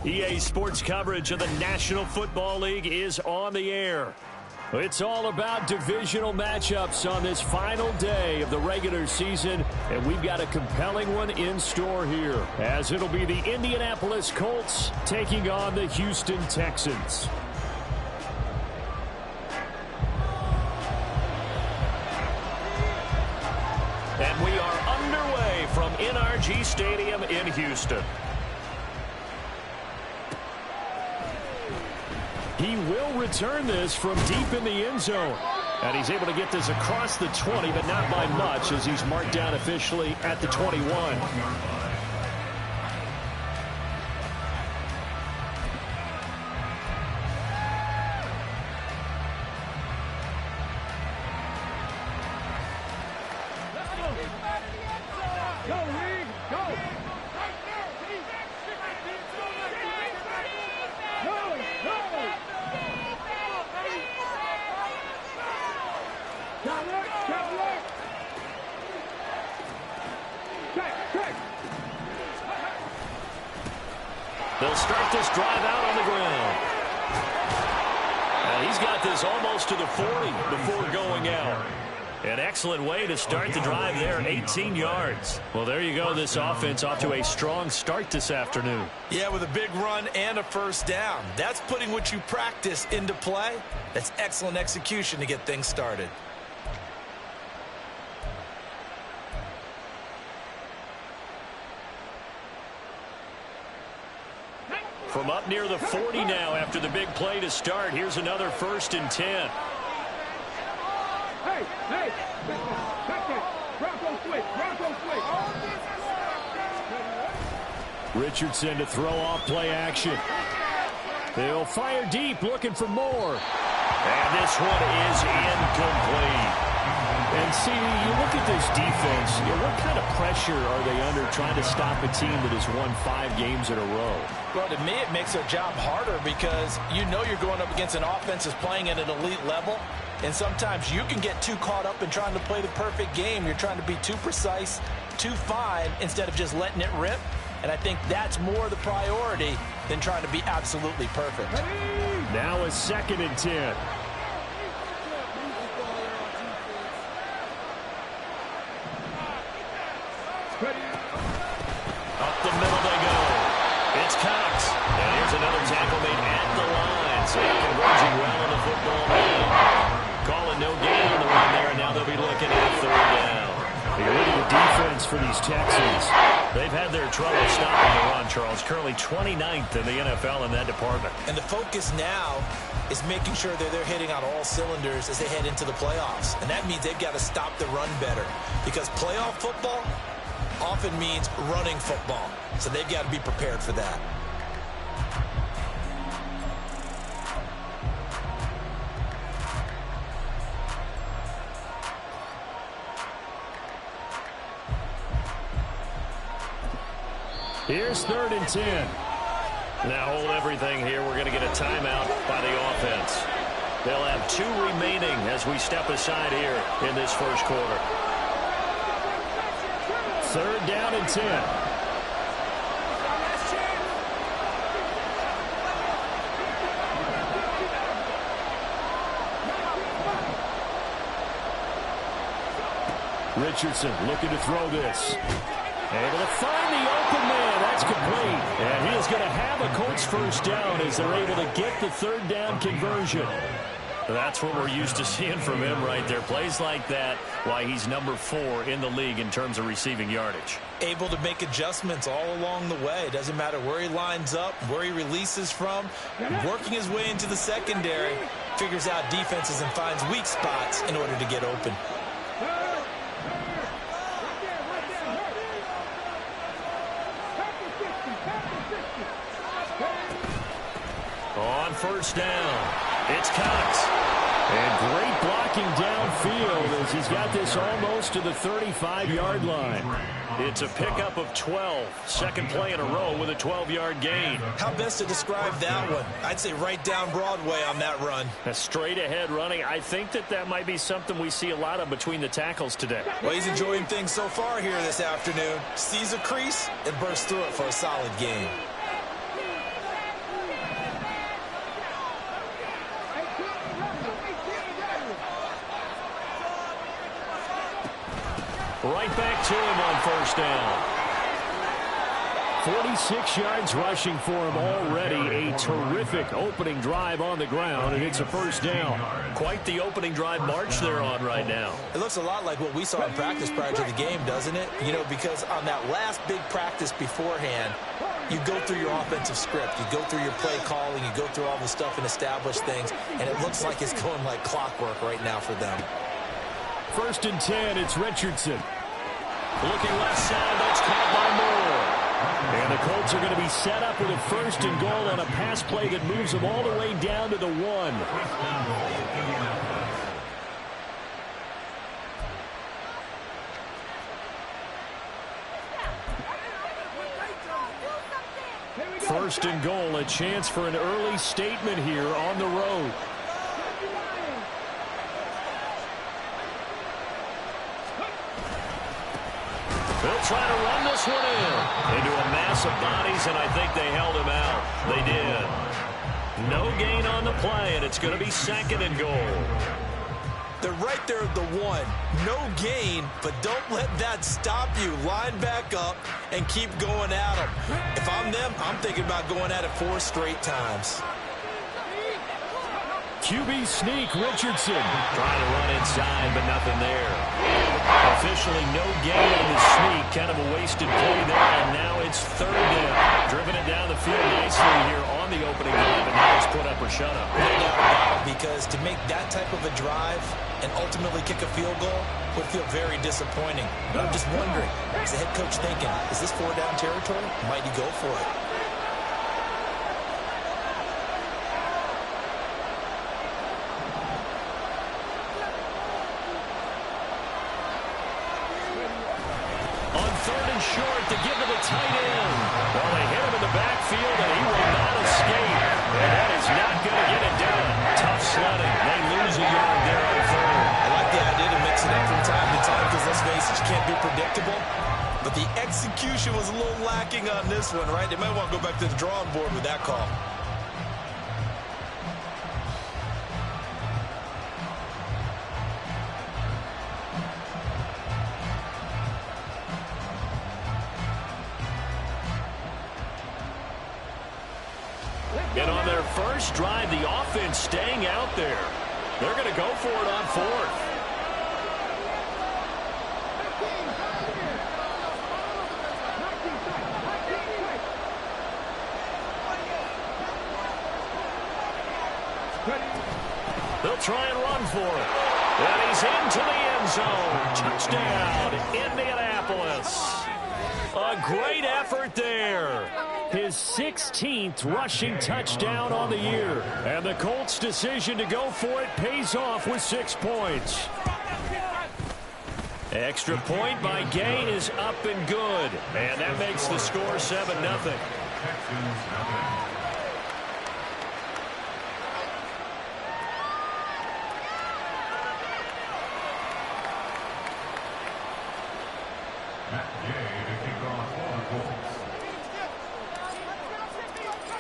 EA Sports coverage of the National Football League is on the air. It's all about divisional matchups on this final day of the regular season, and we've got a compelling one in store here, as it'll be the Indianapolis Colts taking on the Houston Texans. And we are underway from NRG Stadium in Houston. He will return this from deep in the end zone. And he's able to get this across the 20, but not by much, as he's marked down officially at the 21. They'll start this drive out on the ground. And he's got this almost to the 40 before going out. An excellent way to start the drive there, 18 yards. Well, there you go. This offense off to a strong start this afternoon. Yeah, with a big run and a first down. That's putting what you practice into play. That's excellent execution to get things started. From up near the 40 now after the big play to start. Here's another 1st and 10. Hey, Bronco switch. Richardson to throw off play action. They'll fire deep, looking for more. And this one is incomplete. And see, you look at this defense, what kind of pressure are they under trying to stop a team that has won 5 games in a row? Well, to me, it makes their job harder because you know you're going up against an offense that's playing at an elite level. And sometimes you can get too caught up in trying to play the perfect game. You're trying to be too precise, too fine, instead of just letting it rip. And I think that's more the priority than trying to be absolutely perfect. Now a 2nd and 10. Up the middle they go. It's Cox. And here's another tackle made at the line. So converging well on the football now. Calling no gain on the run there, and now they'll be looking at 3rd down. You look at the defense for these Texans. They've had their trouble stopping the run, Charles. Currently 29th in the NFL in that department. And the focus now is making sure that they're hitting on all cylinders as they head into the playoffs. And that means they've got to stop the run better. Because playoff football often means running football. So they've got to be prepared for that. Here's 3rd and 10. Now hold everything here. We're going to get a timeout by the offense. They'll have 2 remaining as we step aside here in this first quarter. 3rd down and 10. Richardson looking to throw this. Able to find the open man. That's complete. And he is going to have a Colts first down as they're able to get the 3rd down conversion. That's what we're used to seeing from him right there. Plays like that, why he's number 4 in the league in terms of receiving yardage. Able to make adjustments all along the way. It doesn't matter where he lines up, where he releases from. Working his way into the secondary, figures out defenses and finds weak spots in order to get open. On first down, it's Cox. And great blocking downfield as he's got this almost to the 35-yard line. It's a pickup of 12. Second play in a row with a 12-yard gain. How best to describe that one? I'd say right down Broadway on that run. A straight-ahead running. I think that might be something we see a lot of between the tackles today. Well, he's enjoying things so far here this afternoon. Sees a crease and bursts through it for a solid gain. Right back to him on first down. 46 yards rushing for him already. A terrific opening drive on the ground, and it's a first down. Quite the opening drive march they're on right now. It looks a lot like what we saw in practice prior to the game, doesn't it? You know, because on that last big practice beforehand, you go through your offensive script. You go through your play calling. You go through all the stuff and establish things, and it looks like it's going like clockwork right now for them. First and 10, it's Richardson. Looking left side, that's caught by Moore. And the Colts are going to be set up with a first and goal on a pass play that moves them all the way down to the 1. First and goal, a chance for an early statement here on the road. They'll try to run this one into a mass of bodies, and I think they held him out. They did. No gain on the play, and it's going to be second and goal. They're right there at the 1. No gain, but don't let that stop you. Line back up and keep going at them. If I'm them, I'm thinking about going at it 4 straight times. QB sneak, Richardson. Trying to run inside, but nothing there. Officially no gain on the sneak. Kind of a wasted play there, and now it's third down. Driven it down the field nicely here on the opening drive, and now it's put up or shut up. No doubt about it, because to make that type of a drive and ultimately kick a field goal would feel very disappointing. But I'm just wondering, is the head coach thinking, is this 4-down territory? Might he go for it? Short to give to the tight end. Well, they hit him in the backfield, and he will not escape. And that is not going to get it done. Tough sledding. They lose a yard there on third. I like the idea to mix it up from time to time because, let's face it, you can't be predictable. But the execution was a little lacking on this one, right? They might want to go back to the drawing board with that call. And on their first drive, the offense staying out there. They're going to go for it on fourth. They'll try and run for it. And he's into the end zone. Touchdown, Indianapolis. A great effort there. His 16th rushing touchdown on the year. And the Colts' decision to go for it pays off with 6 points. Extra point by Gay is up and good. And that makes the score 7-0.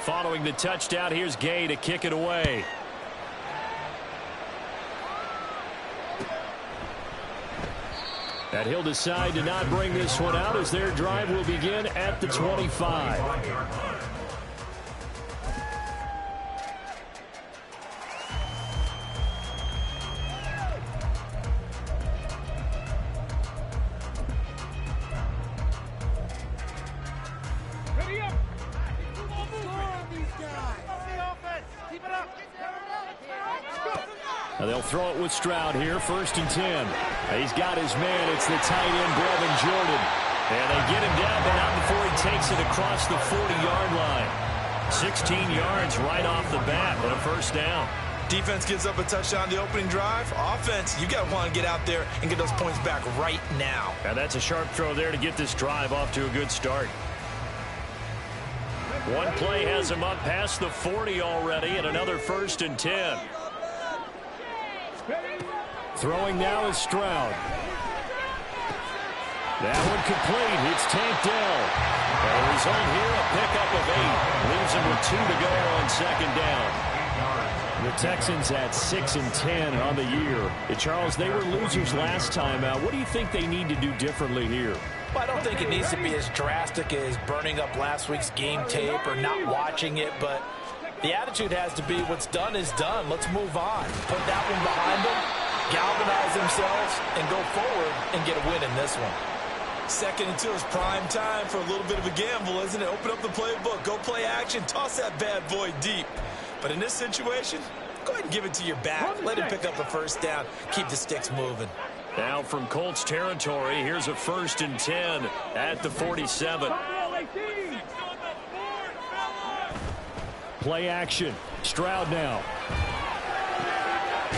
Following the touchdown, here's Gay to kick it away. And he'll decide to not bring this one out as their drive will begin at the 25. Now they'll throw it with Stroud here, 1st and 10. He's got his man. It's the tight end, Brevin Jordan. And they get him down, but not before he takes it across the 40-yard line. 16 yards right off the bat and a 1st down. Defense gives up a touchdown the opening drive. Offense, you got to want to get out there and get those points back right now. Now that's a sharp throw there to get this drive off to a good start. One play has him up past the 40 already, and another 1st and 10. Throwing now is Stroud. That one complete. It's Tank Dell. And the result here, a pickup of 8. Leaves him with 2 to go on 2nd down. The Texans at 6 and 10 on the year. Charles, they were losers last time out. What do you think they need to do differently here? Well, I don't think it needs to be as drastic as burning up last week's game tape or not watching it, but the attitude has to be what's done is done. Let's move on. Put that one behind them, galvanize themselves, and go forward and get a win in this one. 2nd and 2 is prime time for a little bit of a gamble, isn't it? Open up the playbook, go play action, toss that bad boy deep. But in this situation, go ahead and give it to your back. Let him pick up a 1st down. Keep the sticks moving. Now from Colts territory, here's a 1st and 10 at the 47. Play action. Stroud now.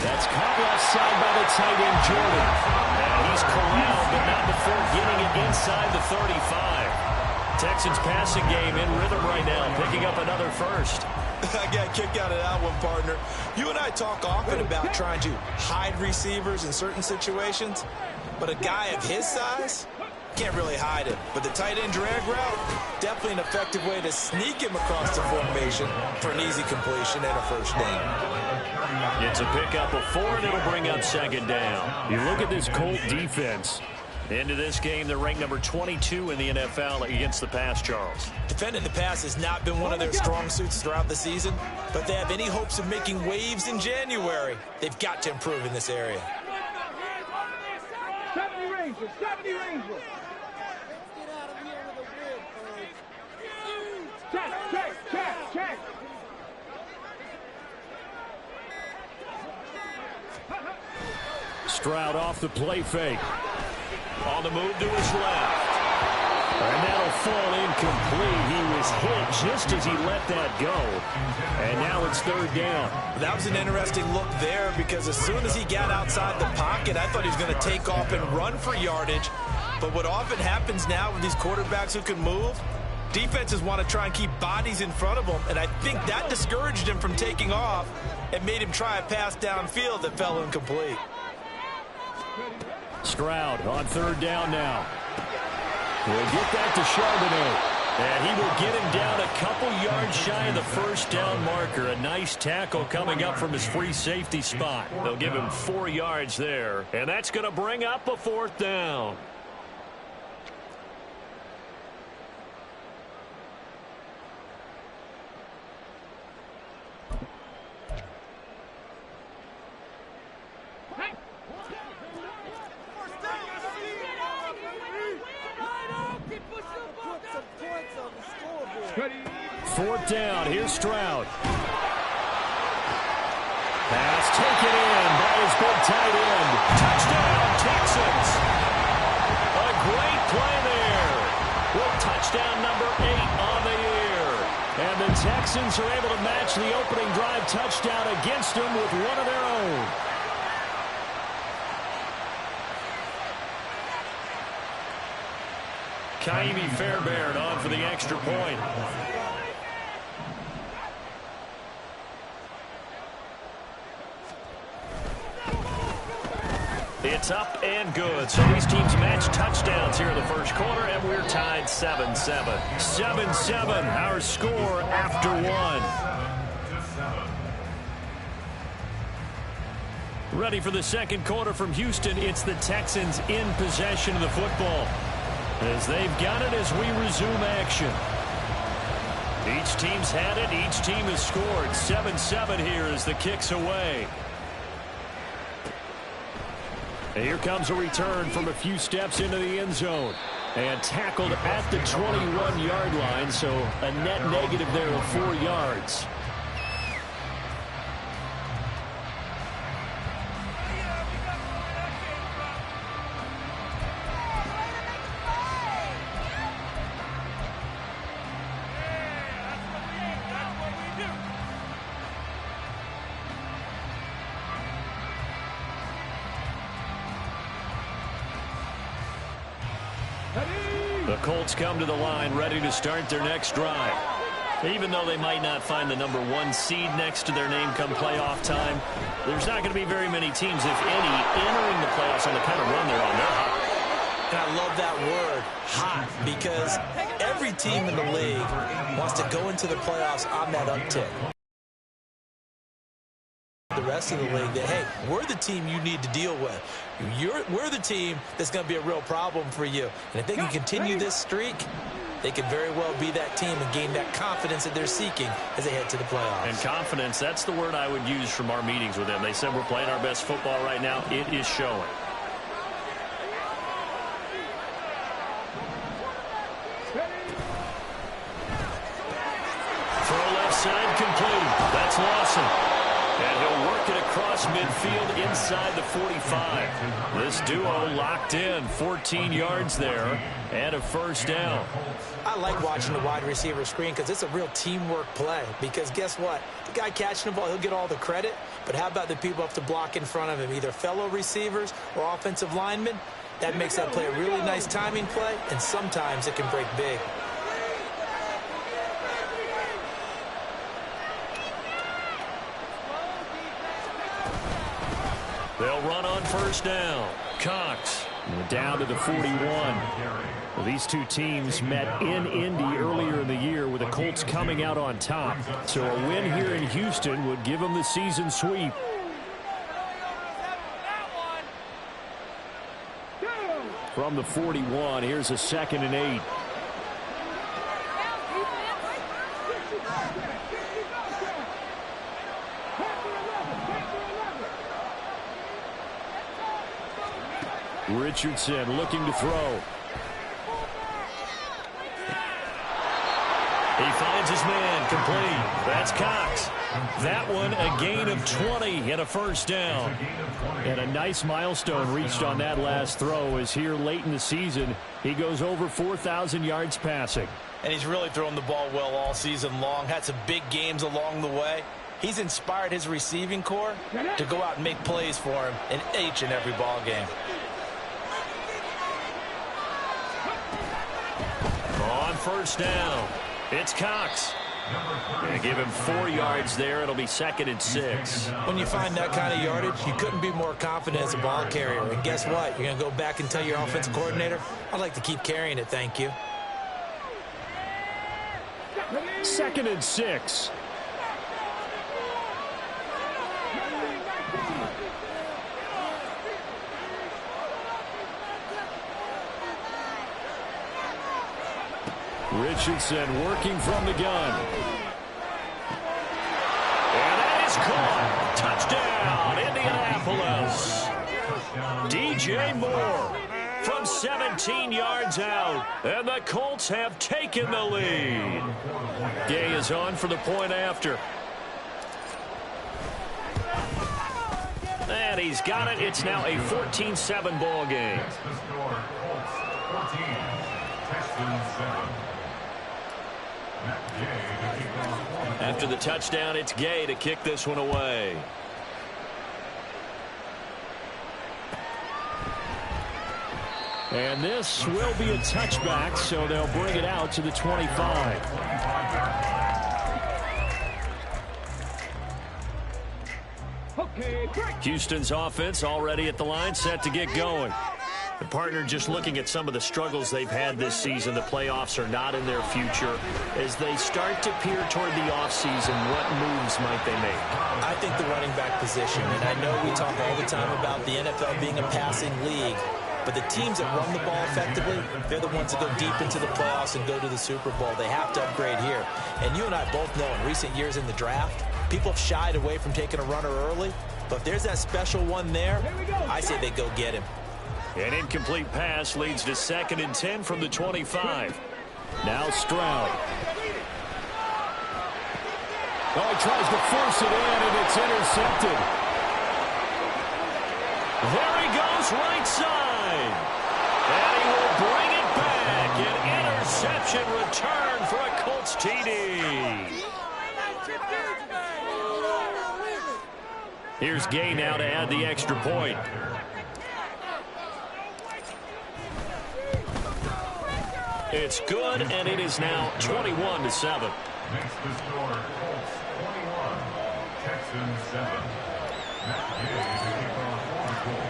That's caught left side by the tight end, Jordan. And he's corralled, but not before getting it inside the 35. Texans passing game in rhythm right now, picking up another 1st. I got a kick out of that one, partner. You and I talk often about trying to hide receivers in certain situations, but a guy of his size can't really hide it. But the tight end drag route, definitely an effective way to sneak him across the formation for an easy completion and a 1st down. It's a pickup of 4, and it'll bring up 2nd down. You look at this Colt defense. Into this game, they're ranked number 22 in the NFL against the pass, Charles. Defending the pass has not been one of their strong suits throughout the season, but they have any hopes of making waves in January. They've got to improve in this area. 70 Rangers, 70 Rangers. Check. Stroud off the play fake. On the move to his left. And that'll fall incomplete. He was hit just as he let that go. And now it's 3rd down. That was an interesting look there because as soon as he got outside the pocket, I thought he was going to take off and run for yardage. But what often happens now with these quarterbacks who can move, defenses want to try and keep bodies in front of them. And I think that discouraged him from taking off and made him try a pass downfield that fell incomplete. Stroud on 3rd down now. We'll get that to Charbonnet. And he will get him down a couple yards shy of the 1st down marker. A nice tackle coming up from his free safety spot. They'll give him 4 yards there. And that's going to bring up a 4th down. Fourth down. Here's Stroud. Pass taken in by his big tight end. Touchdown, Texans. A great play there. With touchdown number 8 on the year. And the Texans are able to match the opening drive touchdown against them with one of their own. Kaimi Fairbairn on for the extra point. It's up and good. So these teams match touchdowns here in the first quarter, and we're tied 7-7. 7-7, our score after one. Ready for the second quarter from Houston. It's the Texans in possession of the football, as they've got it as we resume action. Each team's had it. Each team has scored. 7-7 here as the kick's away. And here comes a return from a few steps into the end zone. And tackled at the 21-yard line, so a net negative there of 4 yards. The Colts come to the line ready to start their next drive. Even though they might not find the #1 seed next to their name come playoff time, there's not going to be very many teams, if any, entering the playoffs on the kind of run they're on. They're hot. And I love that word, hot, because every team in the league wants to go into the playoffs on that uptick. The rest of the league that, hey, we're the team you need to deal with. We're the team that's going to be a real problem for you. And if they can continue this streak, they could very well be that team and gain that confidence that they're seeking as they head to the playoffs. And confidence, that's the word I would use from our meetings with them. They said we're playing our best football right now. It is showing. Throw left side complete. That's Lawson. And he'll work it across midfield inside the 45. This duo locked in. 14 yards there and a first down. I like watching the wide receiver screen because it's a real teamwork play. Because guess what? The guy catching the ball, he'll get all the credit. But how about the people up to block in front of him, either fellow receivers or offensive linemen? That makes that play a really nice timing play, and sometimes it can break big. They'll run on first down. Cox down to the 41. Well, these two teams met in Indy earlier in the year with the Colts coming out on top. So a win here in Houston would give them the season sweep. From the 41, here's a 2nd and 8. Richardson looking to throw. He finds his man complete. That's Cox. That one a gain of 20 and a first down. And a nice milestone reached on that last throw as here late in the season he goes over 4,000 yards passing. And he's really thrown the ball well all season long. Had some big games along the way. He's inspired his receiving corps to go out and make plays for him in each and every ball game. On first down, it's Cox. Gonna give him 4 yards there. It'll be 2nd and 6. When you find that kind of yardage, you couldn't be more confident as a ball carrier. And guess what? You're going to go back and tell your offensive coordinator, I'd like to keep carrying it, thank you. 2nd and 6. Richardson working from the gun. And that is caught. Touchdown, Indianapolis. DJ Moore from 17 yards out. And the Colts have taken the lead. Gay is on for the point after. And he's got it. It's now a 14-7 ball game. After the touchdown, it's Gay to kick this one away. And this will be a touchback, so they'll bring it out to the 25. Houston's offense already at the line, set to get going. The partner just looking at some of the struggles they've had this season. The playoffs are not in their future. As they start to peer toward the offseason, what moves might they make? I think the running back position, and I know we talk all the time about the NFL being a passing league, but the teams that run the ball effectively, they're the ones that go deep into the playoffs and go to the Super Bowl. They have to upgrade here. And you and I both know in recent years in the draft, people have shied away from taking a runner early, but if there's that special one there, I say they go get him. An incomplete pass leads to 2nd and 10 from the 25. Now Stroud. Oh, he tries to force it in, and it's intercepted. There he goes, right side. And he will bring it back. An interception return for a Colts TD. Here's Gay now to add the extra point. It's good, and it is now 21-7. Makes the score Colts 21, Texans 7.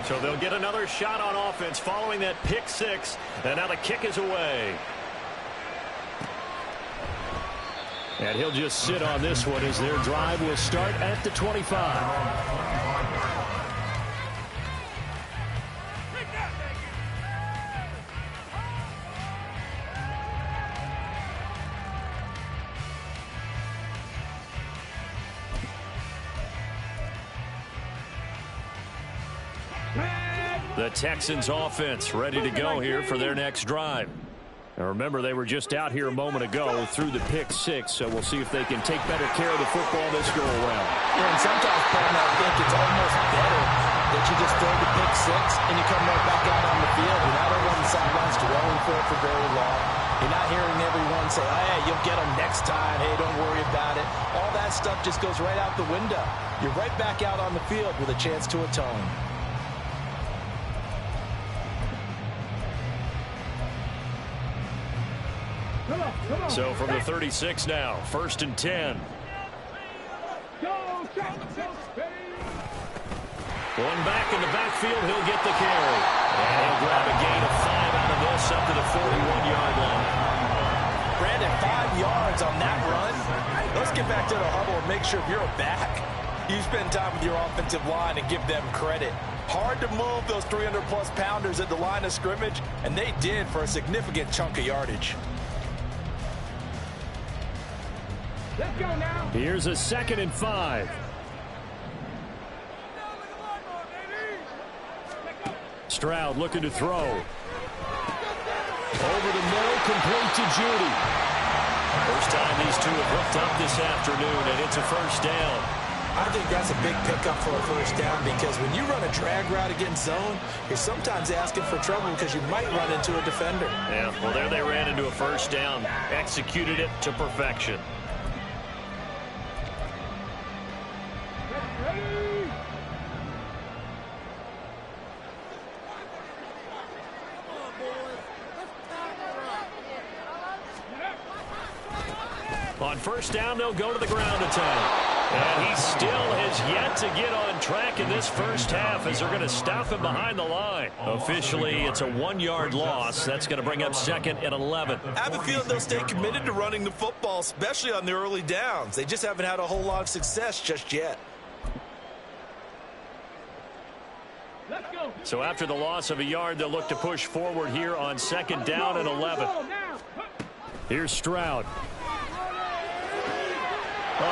So they'll get another shot on offense following that pick six, and now the kick is away. And he'll just sit on this one as their drive will start at the 25. The Texans offense ready to go here for their next drive. Now remember, they were just out here a moment ago through the pick six, so we'll see if they can take better care of the football this go around. Yeah, and sometimes, Paul, I think it's almost better that you just throw the pick six and you come right back out on the field. You're not over on the sidelines dwelling for it for very long. You're not hearing everyone say, hey, you'll get them next time. Hey, don't worry about it. All that stuff just goes right out the window. You're right back out on the field with a chance to atone. So from the 36 now, 1st and 10. One back in the backfield, he'll get the carry. And he'll grab a gain of 5 out of this up to the 41-yard line. Brandon, 5 yards on that run. Let's get back to the huddle and make sure you're back. You spend time with your offensive line and give them credit. Hard to move those 300-plus pounders at the line of scrimmage, and they did for a significant chunk of yardage. Let's go now. Here's a 2nd and 5. Stroud looking to throw. Over the middle, complete to Judy. First time these two have hooked up this afternoon, and it's a first down. I think that's a big pickup for a first down because when you run a drag route against zone, you're sometimes asking for trouble because you might run into a defender. Yeah, well, there they ran into a first down. Executed it to perfection. On first down, they'll go to the ground attack. And he still has yet to get on track in this first half as they're going to stop him behind the line. Officially, it's a 1-yard loss. That's going to bring up 2nd and 11. I have a feeling they'll stay committed to running the football, especially on the early downs. They just haven't had a whole lot of success just yet. Let's go. So after the loss of a yard, they'll look to push forward here on 2nd down and 11. Here's Stroud. Oh,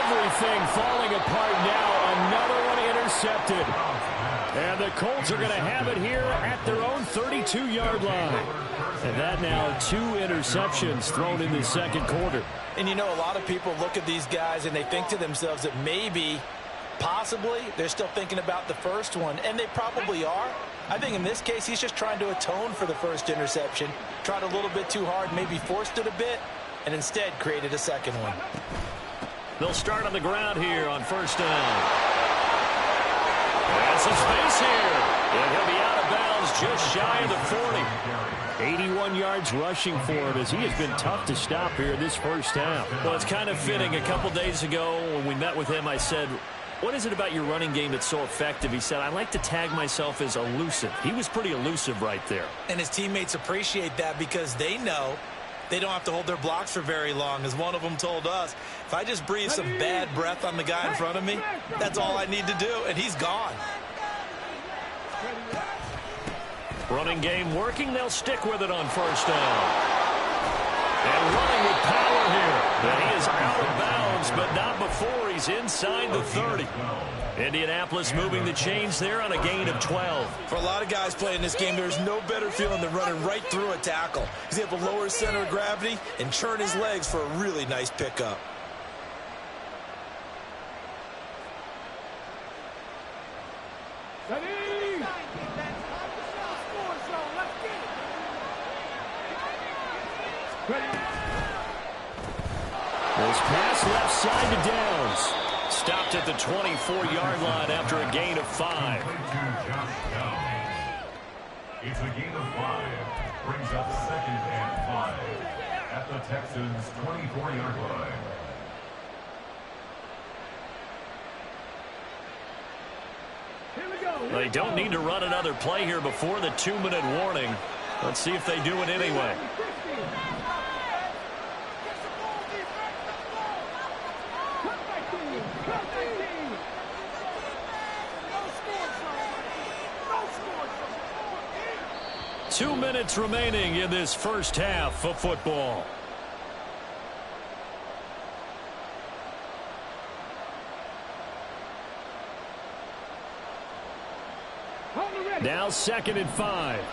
everything falling apart now. Another one intercepted. And the Colts are going to have it here at their own 32-yard line. And that now 2 interceptions thrown in the second quarter. And you know, a lot of people look at these guys and they think to themselves that maybe, possibly, they're still thinking about the first one. And they probably are. I think in this case, he's just trying to atone for the first interception. Tried a little bit too hard, maybe forced it a bit, and instead created a second one. They'll start on the ground here on first down. And some space here. And he'll be out of bounds just shy of the 40. 81 yards rushing for him as he has been tough to stop here this first half. Well, it's kind of fitting. A couple days ago when we met with him, I said, what is it about your running game that's so effective? He said, I like to tag myself as elusive. He was pretty elusive right there. And his teammates appreciate that because they know they don't have to hold their blocks for very long. As one of them told us, if I just breathe some bad breath on the guy in front of me, that's all I need to do, and he's gone. Running game working. They'll stick with it on first down. And running with power here. And he is out of bounds, but not before he's inside the 30. Indianapolis moving the chains there on a gain of 12. For a lot of guys playing this game, there's no better feeling than running right through a tackle. He's able to lower his center of gravity and churn his legs for a really nice pickup. This pass left side to Downs. Stopped at the 24-yard line after a gain of 5. It's a gain of 5. Brings up 2nd and 5 at the Texans' 24-yard line. They don't need to run another play here before the 2-minute warning. Let's see if they do it anyway. Two minutes remaining in this first half of football. Now 2nd and 5.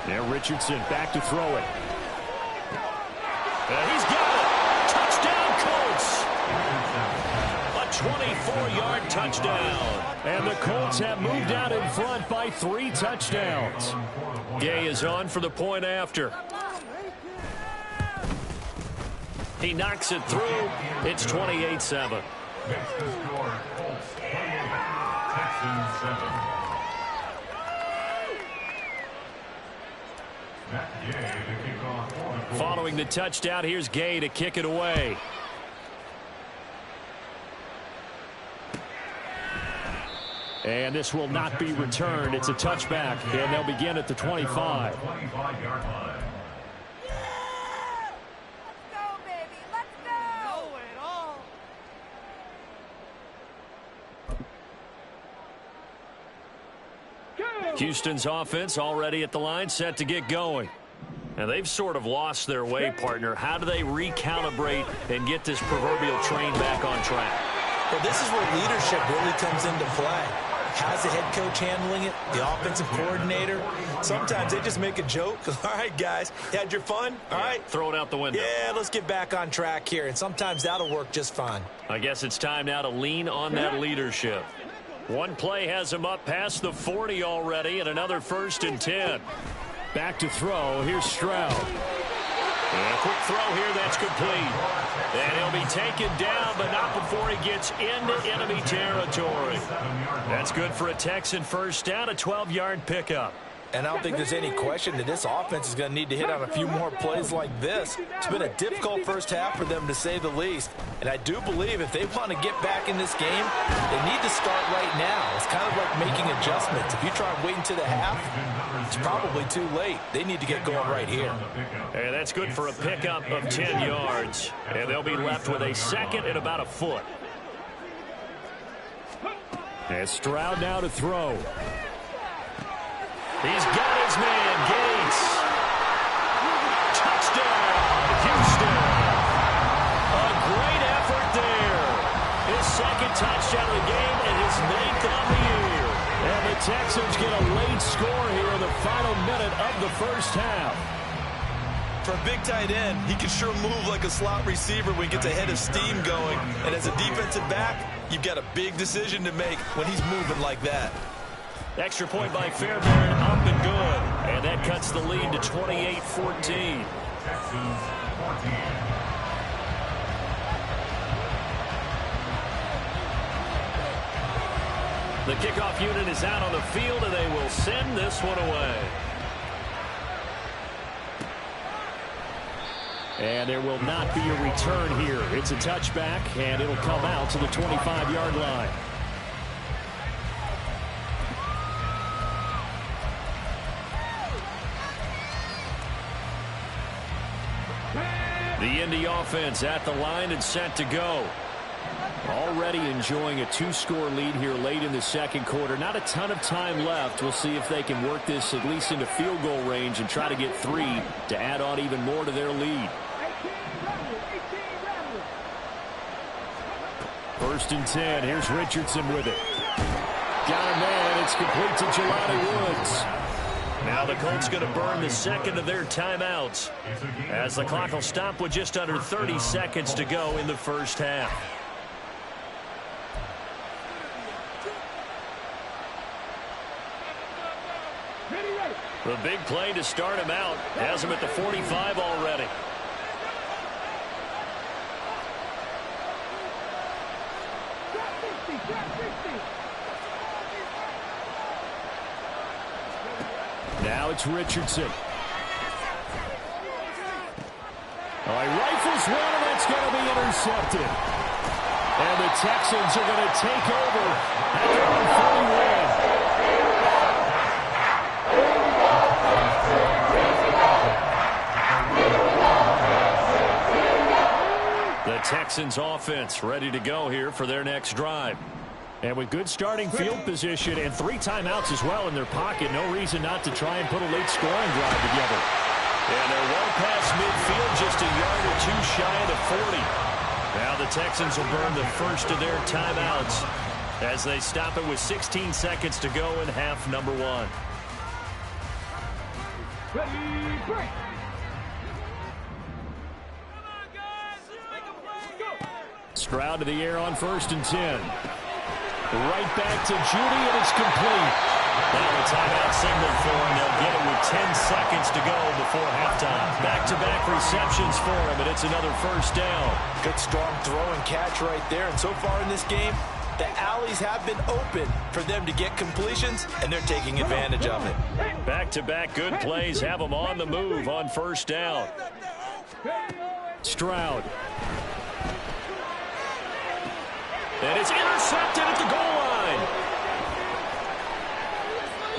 Now Richardson back to throw it. He's got it. Touchdown, Colts. A 24-yard touchdown. And the Colts have moved out in front by 3 touchdowns. Gay is on for the point after. He knocks it through. It's 28-7. Makes the score Colts 28, Texans 7. Following the touchdown, here's Gay to kick it away. And this will not be returned. It's a touchback, and they'll begin at the 25. 25-yard line. Houston's offense already at the line, set to get going. And they've sort of lost their way, partner. How do they recalibrate and get this proverbial train back on track? Well, this is where leadership really comes into play. How's the head coach handling it? The offensive coordinator? Sometimes they just make a joke. All right, guys, you had your fun? All right. Throw it out the window. Yeah, let's get back on track here. And sometimes that'll work just fine. I guess it's time now to lean on that leadership. One play has him up past the 40 already, and another 1st and 10. Back to throw. Here's Stroud. And a quick throw here that's complete. And he'll be taken down, but not before he gets into enemy territory. That's good for a Texan first down, a 12-yard pickup. And I don't think there's any question that this offense is going to need to hit on a few more plays like this. It's been a difficult first half for them, to say the least. And I do believe if they want to get back in this game, they need to start right now. It's kind of like making adjustments. If you try and wait until the half, it's probably too late. They need to get going right here. And that's good for a pickup of 10 yards. And they'll be left with a 2nd and about a foot. And Stroud now to throw. He's got his man, Gates. Touchdown, Houston. A great effort there. His 2nd touchdown of the game and his 9th on the year. And the Texans get a late score here in the final minute of the first half. For a big tight end, he can sure move like a slot receiver when he gets a head of steam going. And as a defensive back, you've got a big decision to make when he's moving like that. Extra point by Fairbairn, up and good. And that cuts the lead to 28-14. Texans 14. The kickoff unit is out on the field, and they will send this one away. And there will not be a return here. It's a touchback, and it'll come out to the 25-yard line. The Indy offense at the line and set to go. Already enjoying a 2-score lead here late in the second quarter. Not a ton of time left. We'll see if they can work this at least into field goal range and try to get 3 to add on even more to their lead. 1st and 10. Here's Richardson with it. Got a man. It's complete to Jelani Woods. Now the Colts going to burn the 2nd of their timeouts as the clock will stop with just under 30 seconds to go in the first half. The big play to start him out has him at the 45 already. Now it's Richardson. Oh, he rifles one, and that's going to be intercepted. And the Texans are going to take over at their own 41. The Texans offense ready to go here for their next drive. And with good starting field position and 3 timeouts as well in their pocket, no reason not to try and put a late scoring drive together. And they're well past midfield, just a yard or 2 shy of the 40. Now the Texans will burn the first of their timeouts as they stop it with 16 seconds to go in half number 1. Ready, break. Stroud to the air on 1st and 10. Right back to Judy, and it's complete. Now the timeout signal for him. They'll get it with 10 seconds to go before halftime. Back-to-back receptions for him, and it's another first down. Good strong throw and catch right there. And so far in this game, the alleys have been open for them to get completions, and they're taking advantage of it. Back-to-back good plays have them on the move on first down. Stroud. And it's intercepted at the goal line.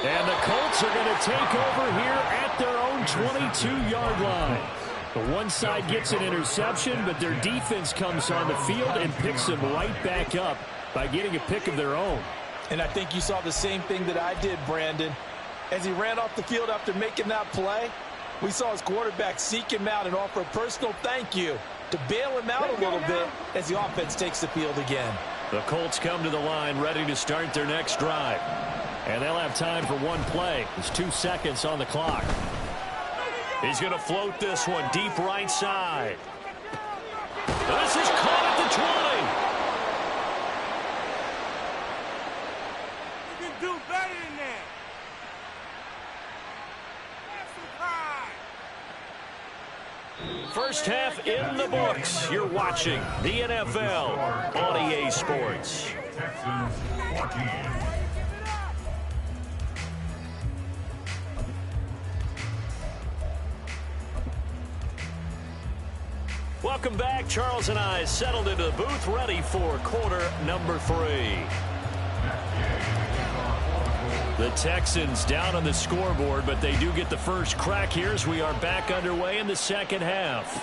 And the Colts are going to take over here at their own 22-yard line. The one side gets an interception, but their defense comes on the field and picks them right back up by getting a pick of their own. And I think you saw the same thing that I did, Brandon. As he ran off the field after making that play, we saw his quarterback seek him out and offer a personal thank you to bail him out a little bit as the offense takes the field again. The Colts come to the line ready to start their next drive. And they'll have time for one play. There's 2 seconds on the clock. He's going to float this one deep right side. This is caught at the 20. You can do better than that. First half in the books. You're watching the NFL on EA Sports. Texans 14. Welcome back. Charles and I settled into the booth ready for quarter number 3. The Texans down on the scoreboard, but they do get the first crack here as we are back underway in the second half.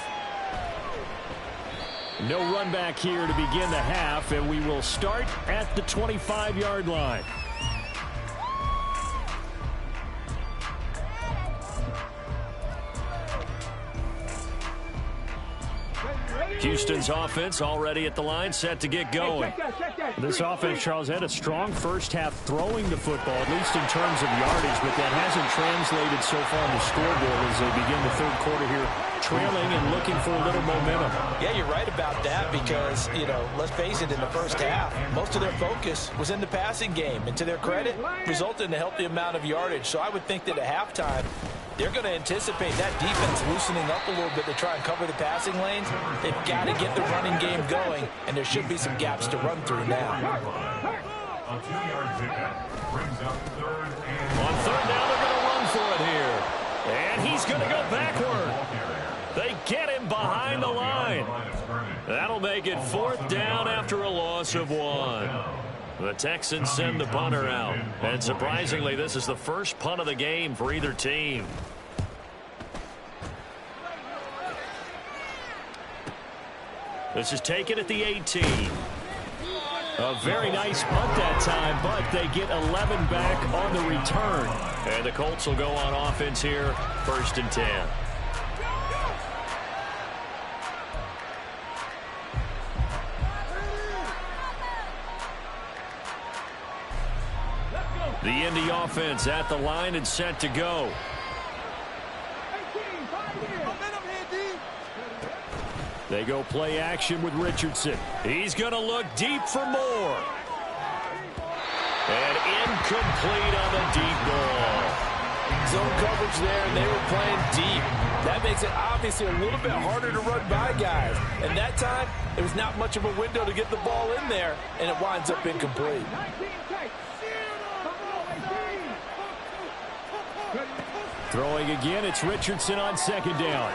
No run back here to begin the half, and we will start at the 25-yard line. Houston's offense already at the line, set to get going. This offense, Charles, had a strong first half throwing the football, at least in terms of yardage, but that hasn't translated so far on the scoreboard as they begin the third quarter here, trailing and looking for a little momentum. Yeah, you're right about that because, let's face it, in the first half, most of their focus was in the passing game. And to their credit, resulted in a healthy amount of yardage. So I would think that at halftime, they're going to anticipate that defense loosening up a little bit to try and cover the passing lanes. They've got to get the running game going, and there should be some gaps to run through now. A 2-yard pickup brings up 3rd and... On 3rd down, they're going to run for it here. And he's going to go backward. They get him behind the line. That'll make it 4th down after a loss of 1. The Texans send the punter out. And surprisingly, this is the first punt of the game for either team. This is taken at the 18. A very nice punt that time, but they get 11 back on the return. And the Colts will go on offense here, 1st and 10. The Indy offense at the line and set to go. They go play action with Richardson. He's going to look deep for more. And incomplete on the deep ball. Zone coverage there, and they were playing deep. That makes it obviously a little bit harder to run by guys. And that time, there was not much of a window to get the ball in there, and it winds up incomplete. Throwing again, it's Richardson on second down.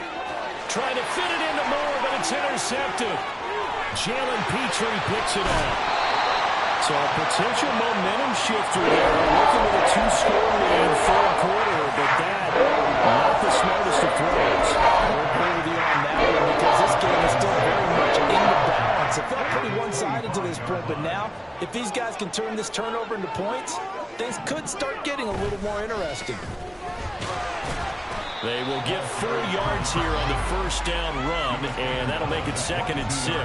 Trying to fit it into Moore, but it's intercepted. Jalen Petrie picks it up. So a potential momentum shifter there. Looking at a two-score lead, third quarter, but that, not the smartest of throws. I'll agree with you on that one because this game is still very much in the balance. It felt pretty one-sided to this point, but now, if these guys can turn this turnover into points, things could start getting a little more interesting. They will get 4 yards here on the first down run, and that'll make it 2nd and 6.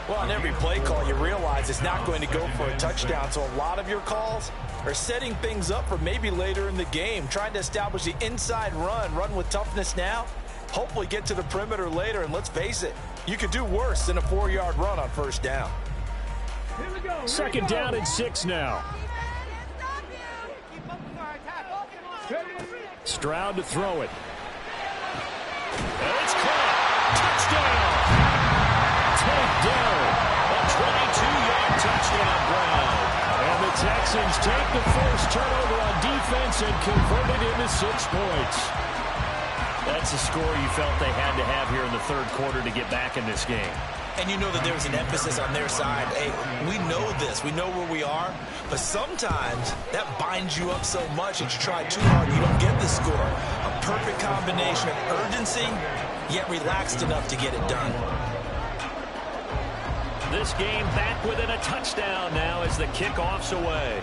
Well, on every play call, you realize it's not going to go for a touchdown, so a lot of your calls are setting things up for maybe later in the game, trying to establish the inside run with toughness now, hopefully get to the perimeter later, and let's face it, you could do worse than a 4-yard run on first down. Second down and 6 now. Stroud to throw it. And it's caught. Touchdown. Takedown. A 22-yard touchdown Brown. And the Texans take the first turnover on defense and convert it into 6 points. That's a score you felt they had to have here in the third quarter to get back in this game. And you know that there's an emphasis on their side. Hey, we know this. We know where we are. But sometimes that binds you up so much that you try too hard, you don't get the score. A perfect combination of urgency, yet relaxed enough to get it done. This game back within a touchdown now as the kickoff's away.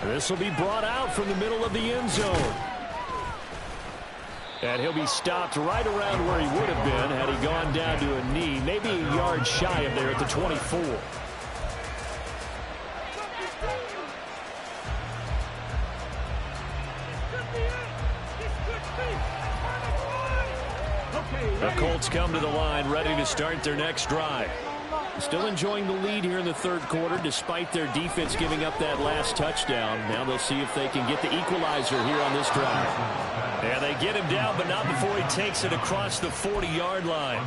This will be brought out from the middle of the end zone. And he'll be stopped right around where he would have been had he gone down to a knee, maybe a yard shy of there at the 24. The Colts come to the line, ready to start their next drive. Still enjoying the lead here in the third quarter, despite their defense giving up that last touchdown. Now they'll see if they can get the equalizer here on this drive. And they get him down, but not before he takes it across the 40-yard line.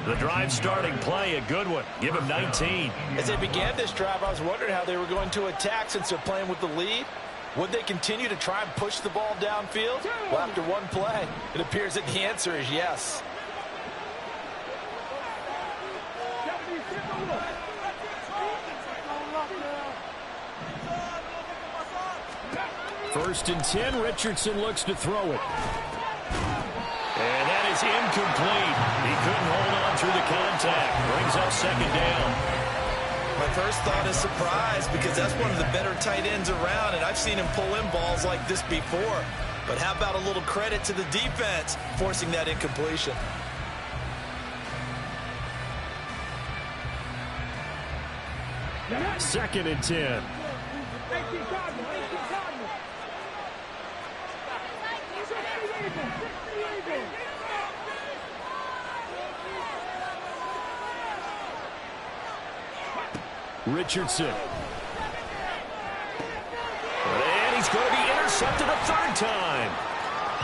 The drive starting play, a good one. Give him 19. As they began this drive, I was wondering how they were going to attack since they're playing with the lead. Would they continue to try and push the ball downfield? Well, after one play, it appears that the answer is yes. First and 10, Richardson looks to throw it. And that is incomplete. He couldn't hold on through the contact. Brings up second down. My first thought is surprise because that's one of the better tight ends around, and I've seen him pull in balls like this before. But how about a little credit to the defense forcing that incompletion? Second and 10. Richardson. And he's going to be intercepted a third time.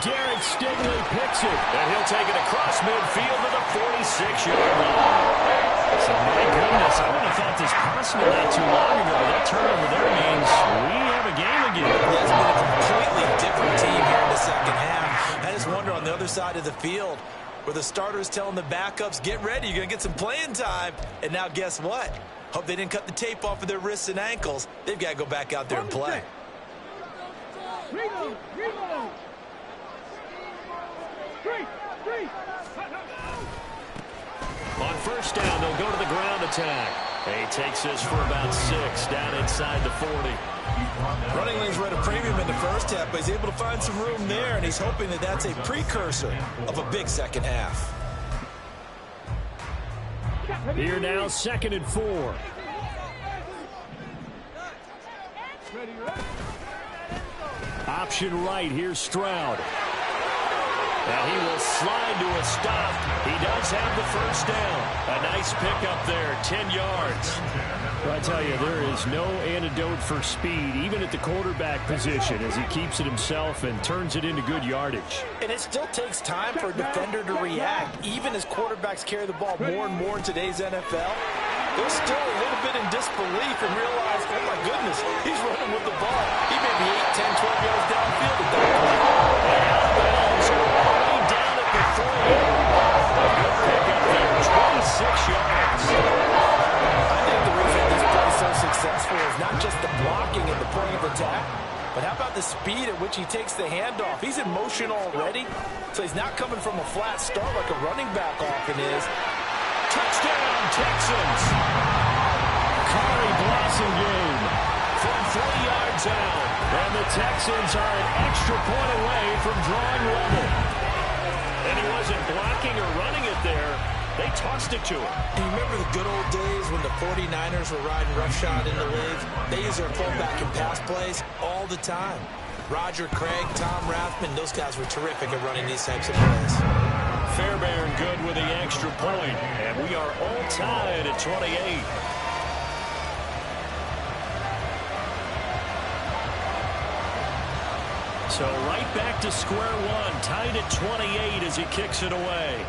Garrett Stigley picks it, and he'll take it across midfield to the 46-yard line. So, my goodness, I would have thought this possible not too long ago. That turnover there means we have a game again. It's been a completely different team here in the second half. I just wonder on the other side of the field where the starters telling the backups, get ready, you're going to get some playing time. And now guess what? Hope they didn't cut the tape off of their wrists and ankles. They've got to go back out there and play. On first down, they'll go to the ground attack. He takes this for about 6 down inside the 40. Running lanes were at a premium in the first half, but he's able to find some room there, and he's hoping that that's a precursor of a big second half. Here now, 2nd and 4. Option right, here's Stroud. And he will slide to a stop. He does have the first down. A nice pickup there, 10 yards. Well, I tell you, there is no antidote for speed, even at the quarterback position, as he keeps it himself and turns it into good yardage. And it still takes time for a defender to react, even as quarterbacks carry the ball more and more in today's NFL. They're still a little bit in disbelief and realize, oh my goodness, he's running with the ball. He may be 8, 10, 12 yards downfield at that point. And out of bounds, all the way down at the 3. A good pickup there, 26 yards. I think the reason this play is so successful is not just the blocking and the point of attack, but how about the speed at which he takes the handoff? He's in motion already, so he's not coming from a flat start like a running back often is. Touchdown, Texans. Kari Blasingame From 3 yards out. and the Texans are an extra point away from drawing level. And he wasn't blocking or running it there. They tossed it to him. Do you remember the good old days when the 49ers were riding roughshod in the league? They used their pullback and pass plays all the time. Roger Craig, Tom Rathman, those guys were terrific at running these types of plays. Fairbairn good with the extra point. And we are all tied at 28. So right back to square one, tied at 28 as he kicks it away.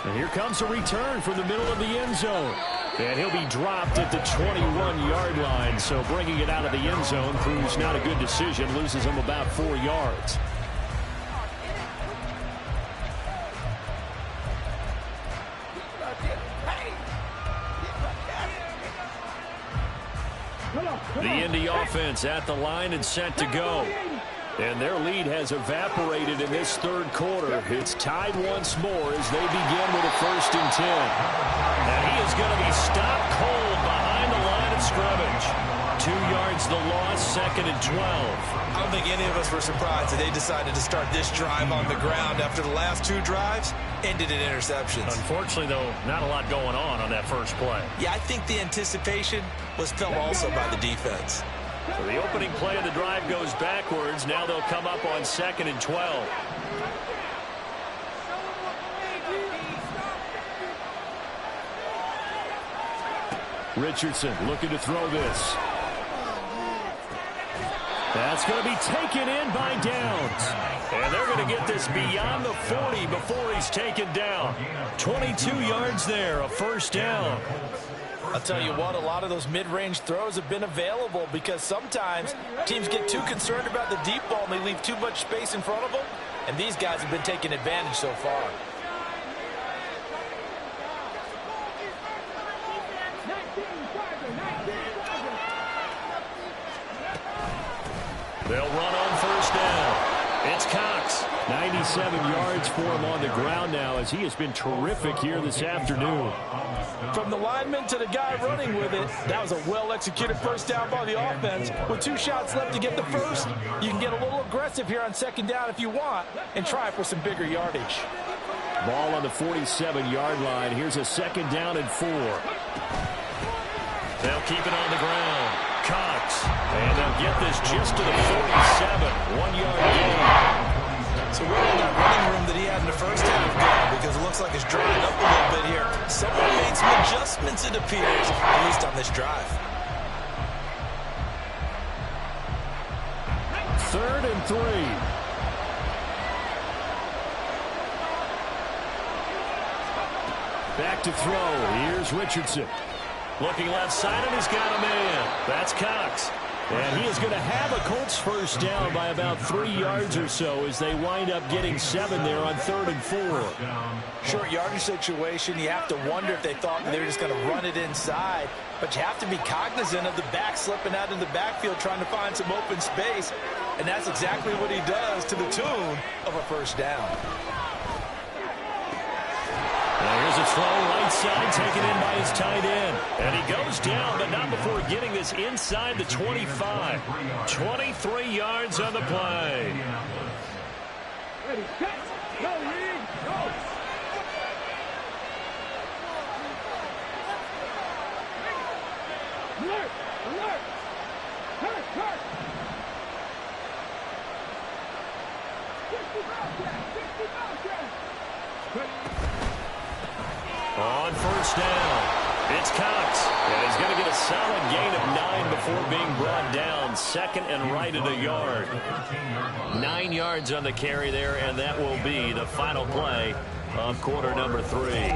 And here comes a return from the middle of the end zone. And he'll be dropped at the 21-yard line. So bringing it out of the end zone proves not a good decision. Loses him about 4 yards. The Indy offense at the line and set to go. And their lead has evaporated in this third quarter. It's tied once more as they begin with a 1st and 10. And he is going to be stopped cold behind the line of scrimmage. 2 yards the loss, 2nd and 12. I don't think any of us were surprised that they decided to start this drive on the ground after the last 2 drives ended in interceptions. Unfortunately, though, not a lot going on that first play. Yeah, I think the anticipation was felt also by the defense. So the opening play of the drive goes backwards. Now they'll come up on 2nd and 12. Richardson looking to throw this. That's going to be taken in by Downs. And they're going to get this beyond the 40 before he's taken down. 22 yards there, a 1st down. I'll tell you what, a lot of those mid-range throws have been available because sometimes teams get too concerned about the deep ball and they leave too much space in front of them. And these guys have been taking advantage so far. They'll run on 1st down. It's Cox. 97 yards for him on the ground now as he has been terrific here this afternoon. From the lineman to the guy running with it, that was a well-executed 1st down by the offense. With 2 shots left to get the first, you can get a little aggressive here on 2nd down if you want and try for some bigger yardage. Ball on the 47-yard line. Here's a 2nd down and 4. They'll keep it on the ground. Cox. And they'll get this just to the 47. 1-yard gain. So where did that running room that he had in the first half go? Because it looks like it's drying up a little bit here. Someone made some adjustments, it appears, at least on this drive. 3rd and 3. Back to throw. Here's Richardson. Looking left side, and he's got a man. That's Cox. And he is going to have a Colts 1st down by about 3 yards or so as they wind up getting 7 there on 3rd and 4. Short yardage situation, you have to wonder if they thought they were just going to run it inside. But you have to be cognizant of the back slipping out in the backfield trying to find some open space. And that's exactly what he does to the tune of a 1st down. Now here's a throw right side taken in by his tight end. And he goes down, but not before getting this inside the 25. 23 yards on the play. Ready, set, go, Reed, go. Alert, alert. Hurt, hurt. On first down, it's Cox. And he's going to get a solid gain of 9 before being brought down. Second and right at a yard. 9 yards on the carry there, and that will be the final play of quarter number 3.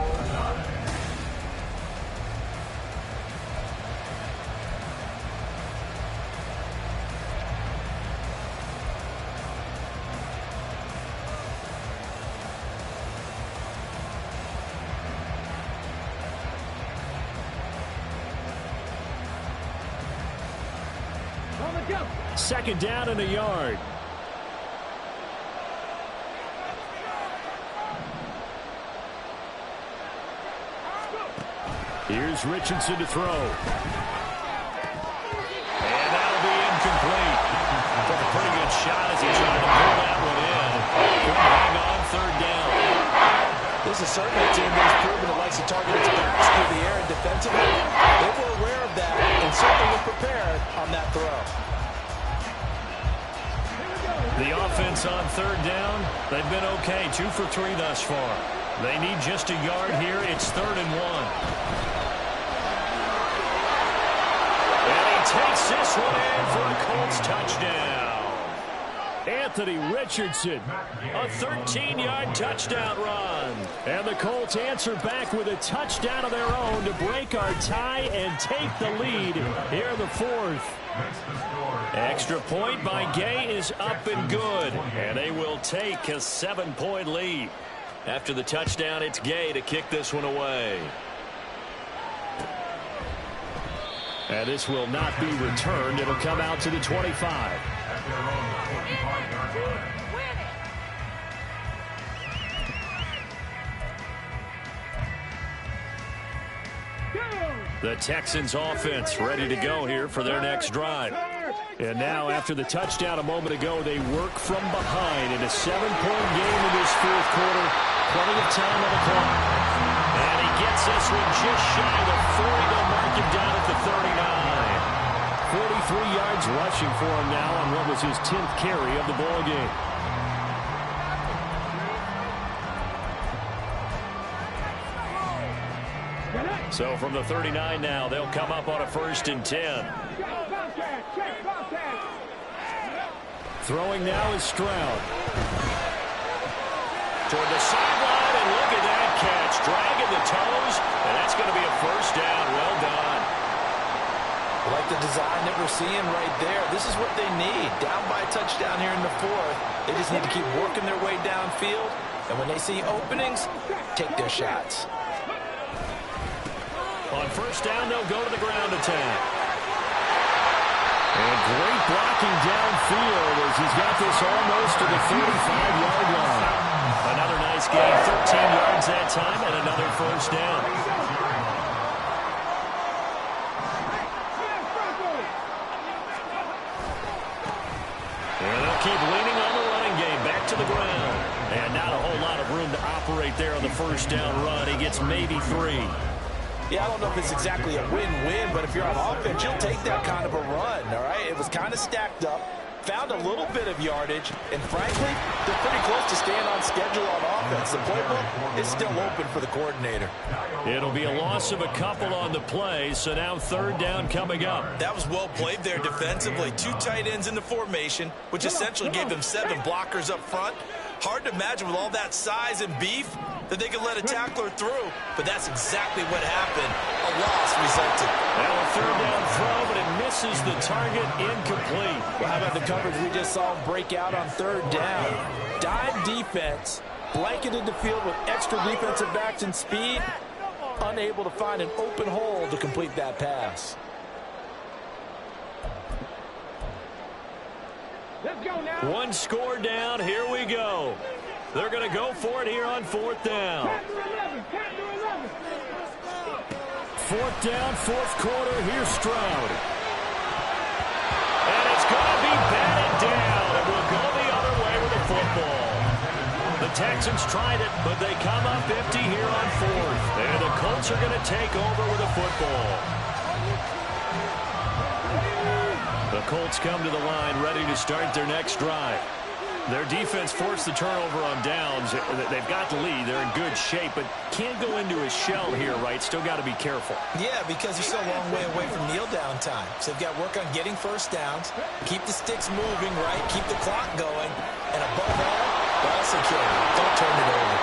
Second down and a yard. Here's Richardson to throw. And that'll be incomplete. Took a pretty good shot as he tried to pull that one in. Couldn't hang on third down. This is certainly a team that's proven it likes to target its backs through the air and defensively. They were aware of that and certainly were prepared on that throw. The offense on third down, they've been okay. 2 for 3 thus far. They need just a yard here. It's 3rd and 1. And he takes this one in for a Colts touchdown. Anthony Richardson, a 13-yard touchdown run. And the Colts answer back with a touchdown of their own to break our tie and take the lead here in the 4th. Extra point by Gay is up and good, and they will take a 7-point lead. After the touchdown, it's Gay to kick this one away. And this will not be returned. It'll come out to the 25. The Texans offense ready to go here for their next drive. And now after the touchdown a moment ago, they work from behind in a 7-point game in this 4th quarter. Plenty of time on the clock. And he gets this one just shy of the 40. They'll mark him down at the 39. 43 yards rushing for him now on what was his 10th carry of the ball game. So from the 39 now, they'll come up on a 1st and 10. Throwing now is Stroud. Toward the sideline, and look at that catch. Dragging the toes, and that's going to be a 1st down. Well done. I like the design that we're seeing right there. This is what they need. Down by a touchdown here in the 4th. They just need to keep working their way downfield. And when they see openings, take their shots. On 1st down, they'll go to the ground attack. And great blocking downfield as he's got this almost to the 35-yard line. Another nice gain, 13 yards that time, and another 1st down. And they'll keep leaning on the running game, back to the ground. And not a whole lot of room to operate there on the 1st down run. He gets maybe 3. Yeah, I don't know if it's exactly a win-win, but if you're on offense, you'll take that kind of a run, all right? It was kind of stacked up, found a little bit of yardage, and frankly, they're pretty close to staying on schedule on offense. The playbook is still open for the coordinator. It'll be a loss of a couple on the play, so now 3rd down coming up. That was well played there defensively. 2 tight ends in the formation, which essentially gave them 7 blockers up front. Hard to imagine with all that size and beef that they could let a tackler through, but that's exactly what happened. A loss resulted. Now a 3rd down throw, but it misses the target, incomplete. Well, how about the coverage we just saw break out on 3rd down? Dime defense, blanketed the field with extra defensive backs and speed, unable to find an open hole to complete that pass. Let's go now. 1 score down. Here we go. They're going to go for it here on 4th down. 4th down, 4th quarter. Here's Stroud. And it's going to be batted down. It will go the other way with the football. The Texans tried it, but they come up empty here on 4th. And the Colts are going to take over with the football. The Colts come to the line ready to start their next drive. Their defense forced the turnover on downs. They've got the lead. They're in good shape, but can't go into a shell here, right? Still got to be careful. Yeah, because you're still a long way away from kneel down time. So they've got to work on getting first downs, keep the sticks moving, right? Keep the clock going. And above all, ball secure. Don't turn it over.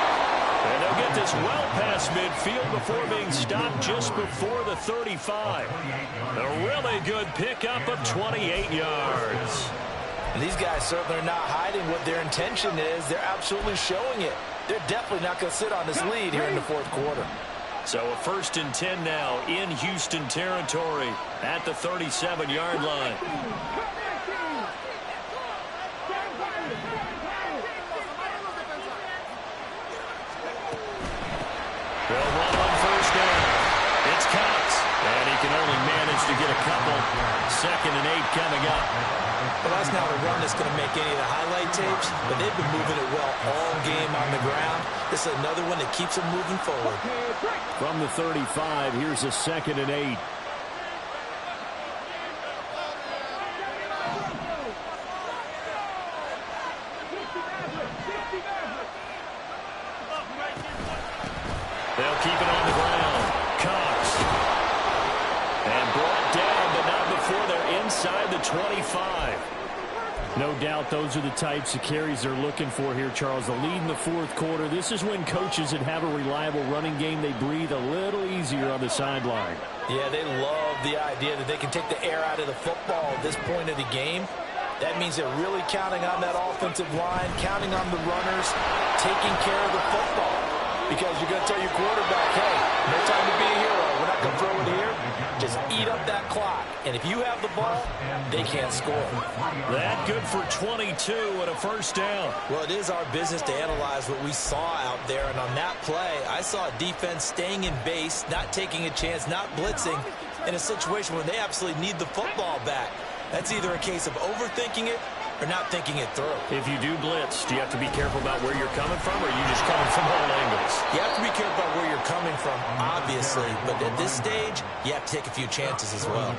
And they'll get this well past midfield before being stopped just before the 35. A really good pickup of 28 yards. And these guys certainly are not hiding what their intention is. They're absolutely showing it. They're definitely not going to sit on this lead here in the fourth quarter. So a 1st and 10 now in Houston territory at the 37-yard line. They'll run on first down. It's Cox. And he can only manage to get a couple. 2nd and 8 coming up. Well, that's not a run that's going to make any of the highlight tapes, but they've been moving it well all game on the ground. This is another one that keeps them moving forward. From the 35, here's a 2nd and 8. They'll keep it on the ground. Cox. And brought down, but not before they're inside the 25. No doubt those are the types of carries they're looking for here, Charles. The lead in the fourth quarter. This is when coaches that have a reliable running game, they breathe a little easier on the sideline. Yeah, they love the idea that they can take the air out of the football at this point of the game. That means they're really counting on that offensive line, counting on the runners, taking care of the football. Because you're going to tell your quarterback, hey, no time to be a hero. We're not going to throw it here. Just eat up that clock. And if you have the ball, they can't score. That good for 22 and a first down. Well, it is our business to analyze what we saw out there. And on that play, I saw a defense staying in base, not taking a chance, not blitzing, in a situation where they absolutely need the football back. That's either a case of overthinking it or not thinking it through. If you do blitz, do you have to be careful about where you're coming from, or are you just coming from all angles? You have to be careful about where you're coming from, obviously. But at this stage, you have to take a few chances as well.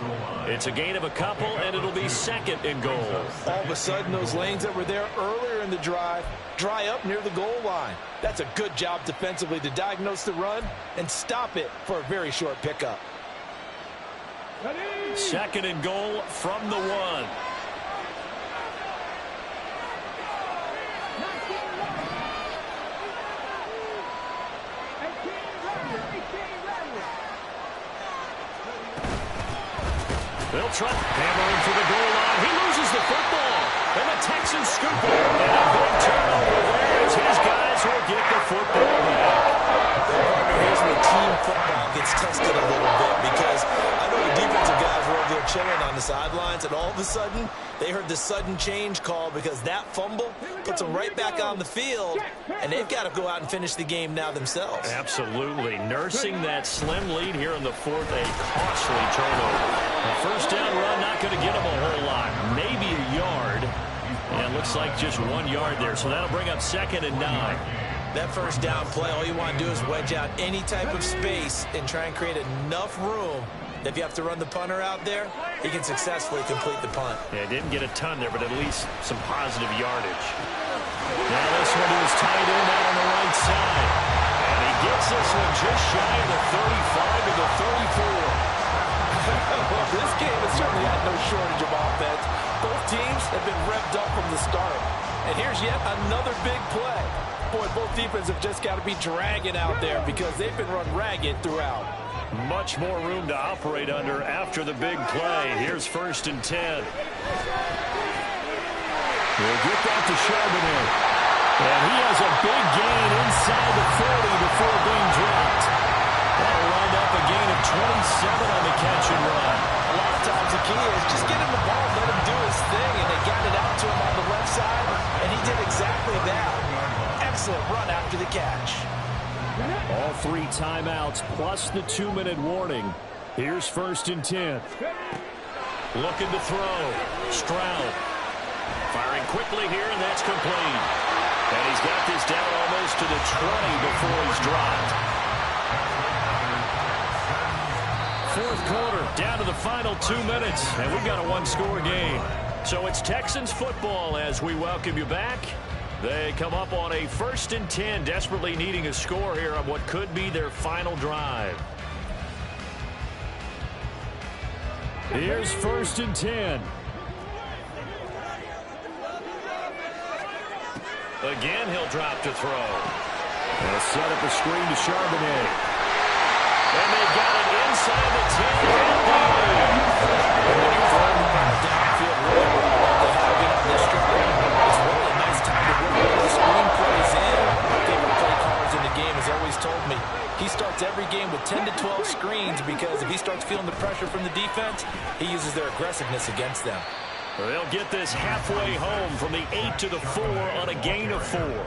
It's a gain of a couple, and it'll be 2nd and goal. All of a sudden, those lanes that were there earlier in the drive dry up near the goal line. That's a good job defensively to diagnose the run and stop it for a very short pickup. 2nd and goal from the 1. They'll try hammering for the goal line. He loses the football. And the Texans scoop it. And a big turnover there as his guys will get the football back. Here's where team football gets tested a little bit, because I know the defensive guys were over there chilling on the sidelines, and all of a sudden they heard the sudden change call because that fumble puts them right back on the field, and they've got to go out and finish the game now themselves. Absolutely. Nursing that slim lead here in the fourth, a costly turnover. A first down run, not going to get them a whole lot. Maybe a yard. And it looks like just 1 yard there. So that'll bring up 2nd and 9. That first down play, all you want to do is wedge out any type of space and try and create enough room that if you have to run the punter out there, he can successfully complete the punt. Yeah, didn't get a ton there, but at least some positive yardage. Now this one is tight end out on the right side. And he gets this one just shy of the 35 to the 34. Well, this game has certainly had no shortage of offense. Both teams have been revved up from the start. And here's yet another big play. Boy, both defenses have just got to be dragging out there because they've been run ragged throughout. Much more room to operate under after the big play. Here's 1st and 10. We'll get that to Charbonnet. And he has a big gain inside the 40 before being dropped. That'll wind up a gain of 27 on the catch and run. A lot of times the key is just get him the ball, let him do his thing, and they got it out to him on the left side, and he did exactly that. Excellent run after the catch. All 3 timeouts plus the 2-minute warning. Here's 1st and 10. Looking to throw. Stroud. Firing quickly here, and that's complete. And he's got this down almost to the 20 before he's dropped. Fourth quarter, down to the final 2 minutes, and we've got a 1-score game. So it's Texans football as we welcome you back. They come up on a 1st and 10, desperately needing a score here on what could be their final drive. Here's 1st and 10. Again, he'll drop to throw. They'll set up a screen to Charbonnet. And they got it inside the 10. And when you're throwing the ball downfield really well, like they have been on this drive, it's really a nice time to work all the screen plays in. My favorite play callers in the game has always told me he starts every game with 10 to 12 screens because if he starts feeling the pressure from the defense, he uses their aggressiveness against them. They'll get this halfway home from the 8 to the 4 on a gain of 4.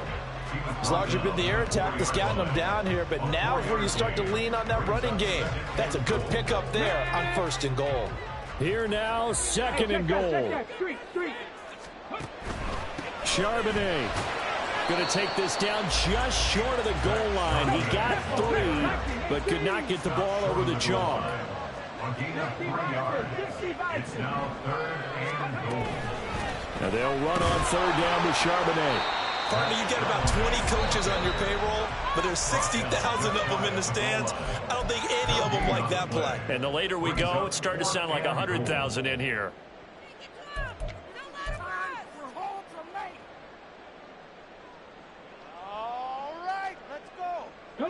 It's largely been the air attack that's gotten them down here, but now is where you start to lean on that running game. That's a good pickup there on 1st and goal. Here now, 2nd and goal. Charbonnet going to take this down just short of the goal line. He got 3, but could not get the ball over the jaw. On gain of 3 yards. It's now 3rd and goal. Now they'll run on 3rd down with Charbonnet. Partner, you get about 20 coaches on your payroll, but there's 60,000 of them in the stands. I don't think any of them like that play. And the later we go, it's starting to sound like 100,000 in here.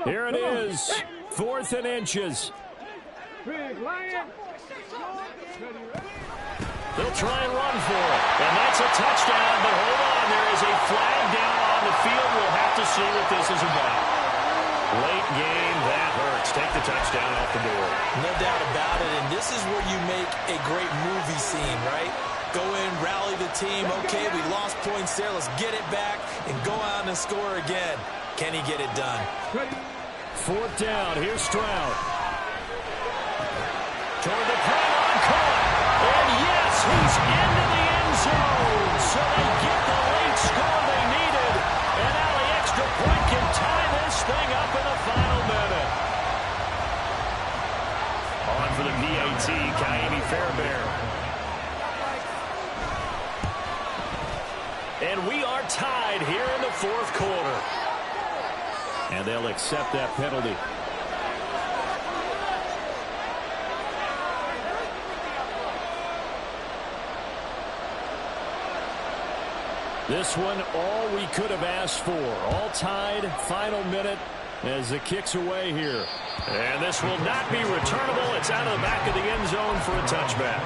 Here it is, 4th and inches. They'll try and run for it. And that's a touchdown, but hold on. There is a flag down on the field. We'll have to see what this is about. Late game, that hurts. Take the touchdown off the board. No doubt about it, and this is where you make a great movie scene, right? Go in, rally the team. Okay, we lost points there. Let's get it back and go out and score again. Can he get it done? 4th down. Here's Stroud. Toward the pylon, caught. And yes, he's into the end zone. So they get the late score they needed. And now the extra point can tie this thing up in the final minute. On for the PAT, Kaimi Fairbairn. And we are tied here in the 4th quarter. And they'll accept that penalty. This one, all we could have asked for. All tied, final minute as the kick's away here. And this will not be returnable. It's out of the back of the end zone for a touchback.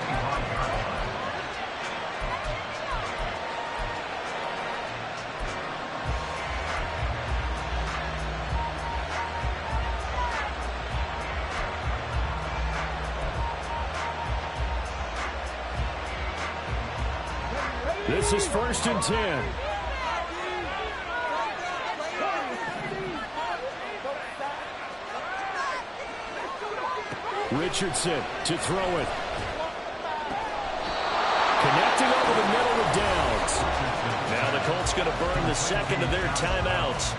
This is 1st and 10. Richardson to throw it. Connecting over the middle with Downs. Now the Colts going to burn the 2nd of their timeouts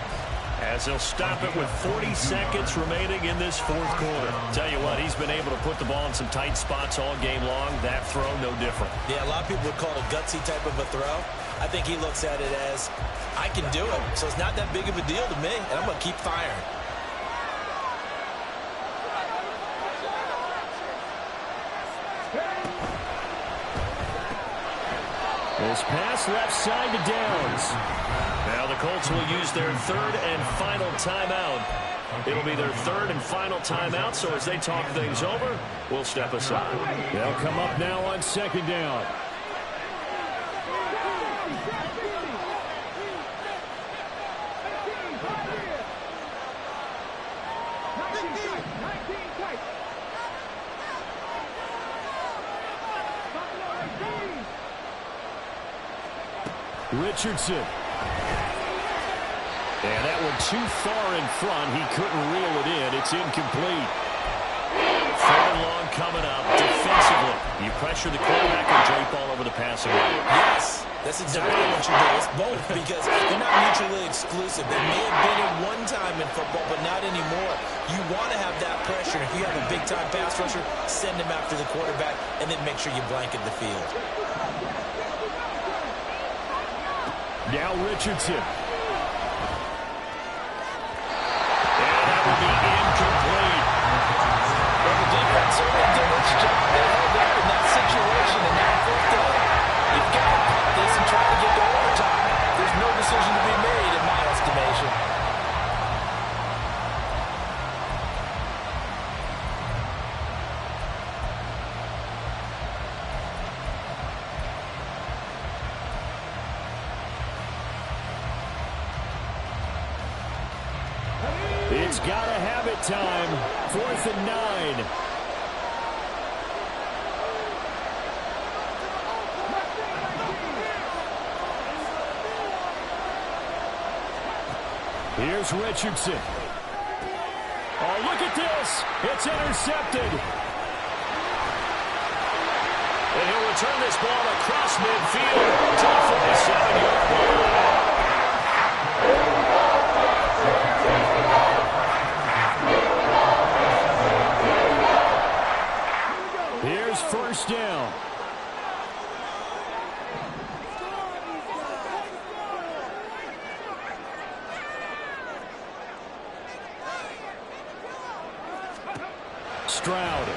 as they'll stop it with 40 seconds remaining in this 4th quarter. Tell you what, he's been able to put the ball in some tight spots all game long. That throw, no different. Yeah, a lot of people would call it a gutsy type of a throw. I think he looks at it as, I can do it, so it's not that big of a deal to me, and I'm going to keep firing. This pass left side to Downs. Now the Colts will use their 3rd and final timeout. It'll be their 3rd and final timeout, so as they talk things over, we'll step aside. They'll come up now on 2nd down. Richardson. And that one too far in front. He couldn't reel it in. It's incomplete. 3rd and long coming up. Defensively, you pressure the quarterback or drape all over the passing game. Yes, that's exactly what you do. It's both because they're not mutually exclusive. They may have been at one time in football, but not anymore. You want to have that pressure. If you have a big-time pass rusher, send him after the quarterback and then make sure you blanket the field. Now Richardson. And that will be incomplete. Well, the defense certainly did its job. They held up in that situation, and now fourth down. You've got to punt this and try to get to overtime. There's no decision to be made, in my estimation. It's got to have it time. 4th and 9. Here's Richardson. Oh, look at this. It's intercepted. And he'll return this ball across midfield to the 47-yard line. Here's first down. Stroud.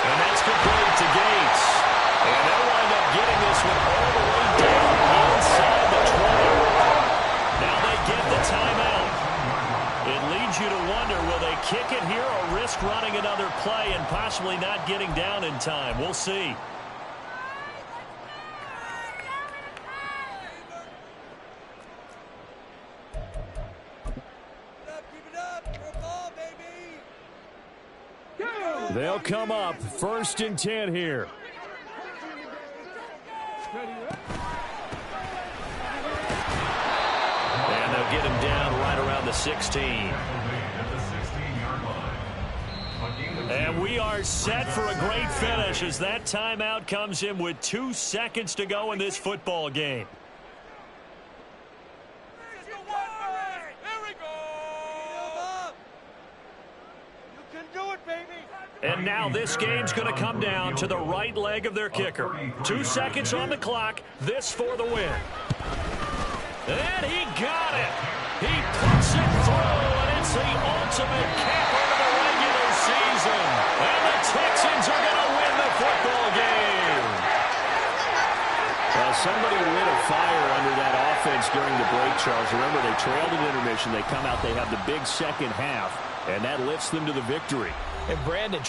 And that's complete to Gates. And they'll wind up getting this one all the way down inside the 20. Now they get the timeout. It leads you to wonder, will they kick it here or risk running another play and possibly not getting down in time? We'll see. They'll come up 1st and 10 here. And they'll get him down right around the 16. And we are set for a great finish as that timeout comes in with 2 seconds to go in this football game. And now this game's going to come down to the right leg of their kicker. 2 seconds on the clock. This for the win. And he got it. He puts it through, and it's the ultimate capper to the regular season. And the Texans are going to win the football game. Well, somebody lit a fire under that offense during the break, Charles. Remember, they trailed at intermission. They come out, they have the big second half, and that lifts them to the victory. And Brandon